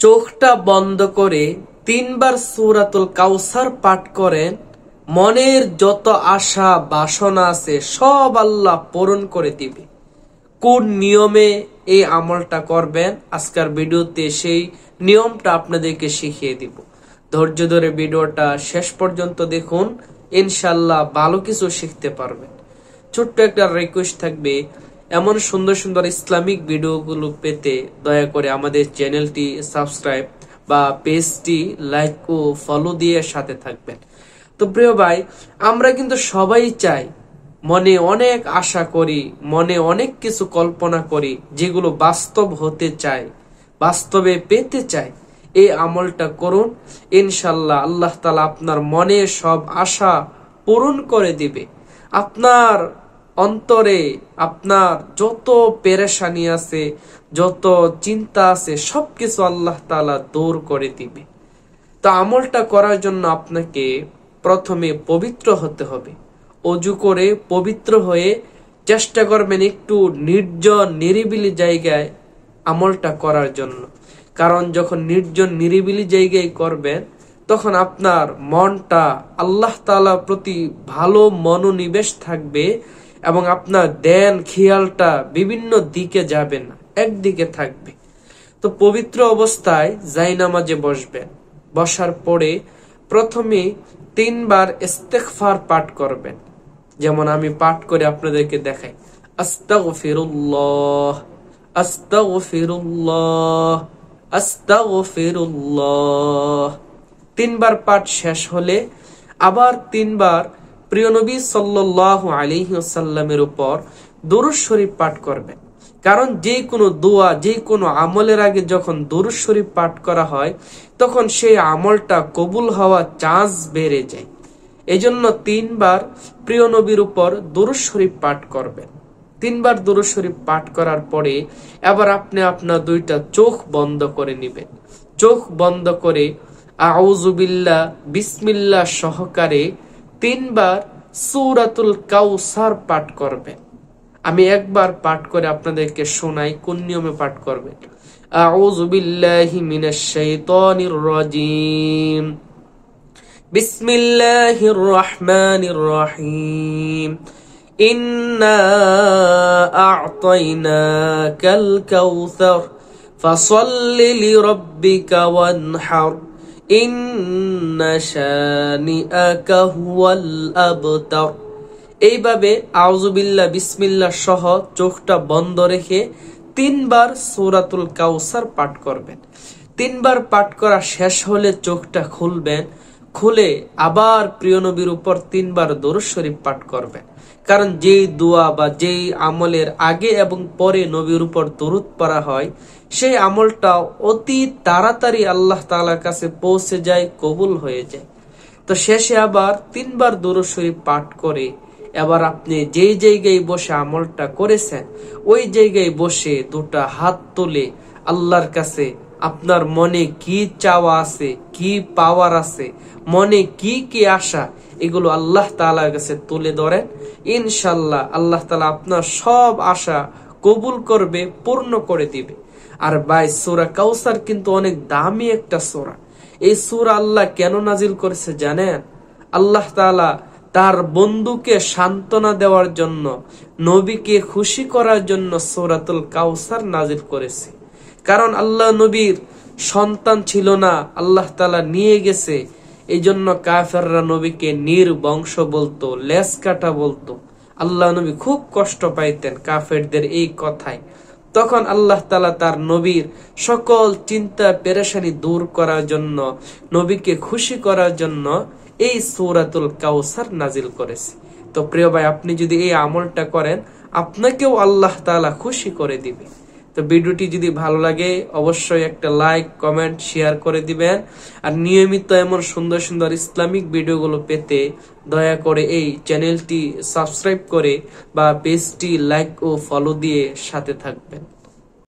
চোখটা বন্ধ করে 3 বার সূরাতুল কাউসার পাঠ করেন, মনের যত আশা বাসনা আছে সব আল্লাহ পূরণ করে দিবে। কোন নিয়মে এই আমলটা করবেন আজকের ভিডিওতে সেই নিয়মটা আপনাদেরকে শিখিয়ে দিব। ধৈর্য ধরে ভিডিওটা শেষ পর্যন্ত দেখুন, ইনশাআল্লাহ ভালো কিছু শিখতে পারবেন। ছোট্ট একটা রিকোয়েস্ট থাকবে, এমন সুন্দর সুন্দর ইসলামিক ভিডিওগুলো পেতে দয়া করে আমাদের চ্যানেলটি সাবস্ক্রাইব বা পেজটি লাইক ও ফলো দিয়ে সাথে থাকবেন। তো প্রিয় ভাই, আমরা কিন্তু সবাই চাই, মনে অনেক আশা করি, মনে অনেক কিছু কল্পনা করি, যেগুলো বাস্তব হতে চায়, বাস্তবে পেতে চাই। এই আমলটা করুন, ইনশাল্লাহ আল্লাহ তাআলা আপনার মনে সব আশা পূরণ করে দিবে। আপনার অন্তরে আপনার যত পেরেশানি আছে, যত চিন্তা আছে, সবকিছু আল্লাহ তাআলা দূর করে দিবে। তো আমলটা করার জন্য আপনাকে প্রথমে পবিত্র হতে হবে। অজু করে পবিত্র হয়ে চেষ্টা করবেন একটু নির্জন নিরিবিলি জায়গায় আমলটা করার জন্য। কারণ যখন নির্জন নিরিবিলি জায়গায় করবেন, তখন আপনার মনটা আল্লাহ তাআলার প্রতি ভালো মনোনিবেশ থাকবে এবং আপনার ধ্যান খেয়ালটা বিভিন্ন দিকে যাবে না, একদিকে থাকবে। তো পবিত্র অবস্থায় জায়নামাজে বসবেন। বসার পরে প্রথমে 3 বার ইস্তেগফার পাঠ করবেন। যেমন আমি পাঠ করে আপনাদেরকে দেখাই, আস্তাগফিরুল্লাহ আস্তাগফিরুল্লাহ আস্তাগফিরুল্লাহ। 3 বার পাঠ শেষ হলে আবার 3 বার প্রিয় নবী সাল্লাল্লাহু আলাইহি ওয়াসাল্লামের উপর দুরূদ শরীফ পাঠ করবেন। কারণ যে কোনো দোয়া, যে কোনো আমলের আগে যখন দুরূদ শরীফ পাঠ করা হয়, তখন সেই আমলটা কবুল হওয়ার চান্স বেড়ে যায়। এজন্য 3 বার প্রিয় নবীর উপর দুরূদ শরীফ পাঠ করবেন। 3 বার দুরূদ শরীফ পাঠ করার পরে এবার আপনি আপনার 2টা চোখ বন্ধ করে নেবেন। চোখ বন্ধ করে আউযু বিল্লাহ বিসমিল্লাহ সহকারে 3 বার সূরাতুল কাউসার পাঠ করবেন। আমি একবার পাঠ করে আপনাদেরকে শোনাই কোন নিয়মে পাঠ করবেন। আউযু বিল্লাহি মিনাশ শাইতানির রাজিম, বিসমিল্লাহির রহমানির রহিম, ইন্না আ'তাইনাকাল কাউসার ফাসাল্লি লিরাব্বিকা ওয়ানহার ইন্না শানিআকা হুয়াল আবতার। এইভাবে আউযুবিল্লাহ বিসমিল্লাহ সহ চোখটা বন্ধ রেখে 3 বার সূরাতুল কাউসার পাঠ করবেন। 3 বার পাঠ করা শেষ হলে চোখটা খুলবেন। খুলে আবার প্রিয় নবীর উপর 3 বার দরুদ শরীফ পাঠ করবেন। কারণ যেই দোয়া বা যেই আমলের আগে এবং পরে নবীর উপর দরুদ পড়া হয়, সেই আমলটা অতি তাড়াতাড়ি আল্লাহ তাআলার কাছে পৌঁছে যায়, কবুল হয়ে যায়। তো শেষে আবার 3 বার দরুদ শরীফ পাঠ করে এবার আপনি যেই জায়গায় বসে আমলটা করেছেন, ওই জায়গায় বসে 2টা হাত তুলে আল্লাহর কাছে আপনার মনে কি চাওয়া আছে, কি পাওয়ার আছে, মনে কি কি আশা, এগুলো আল্লাহ তাআলার কাছে তুলে ধরেন। ইনশাআল্লাহ আল্লাহ তাআলা আপনার সব আশা কবুল করবে, পূর্ণ করে দিবে। আর ভাই, সূরা কাউসার কিন্তু অনেক দামি একটা সূরা। এই সূরা আল্লাহ কেন নাজিল করেছে জানেন? আল্লাহ তাআলা তার বন্ধুকে সান্ত্বনা দেওয়ার জন্য, নবীকে খুশি করার জন্য সূরাতুল কাউসার নাজিল করেছে। কারণ আল্লাহ নবীর সন্তান ছিল না, আল্লাহ তাআলা নিয়ে গেছে। এই জন্য কাফেররা নবীকে নির্বংশ বলতো, লেজ কাটা বলতো। আল্লাহ নবী খুব কষ্ট পাইতেন কাফেরদের এই কথায়। তখন আল্লাহ তাআলা তার নবীর সকল চিন্তা পেরেশানি দূর করার জন্য, নবীকে খুশি করার জন্য এই সূরাতুল কাউসার নাজিল করেছে। তো প্রিয় ভাই, আপনি যদি এই আমলটা করেন, আপনাকেও আল্লাহ তাআলা খুশি করে দিবে। তো ভিডিওটি যদি ভালো লাগে অবশ্যই একটা লাইক, কমেন্ট, শেয়ার করে দিবেন। আর নিয়মিত এমন সুন্দর সুন্দর ইসলামিক ভিডিওগুলো পেতে দয়া করে এই চ্যানেলটি সাবস্ক্রাইব করে বা পেজটি লাইক ও ফলো দিয়ে সাথে থাকবেন।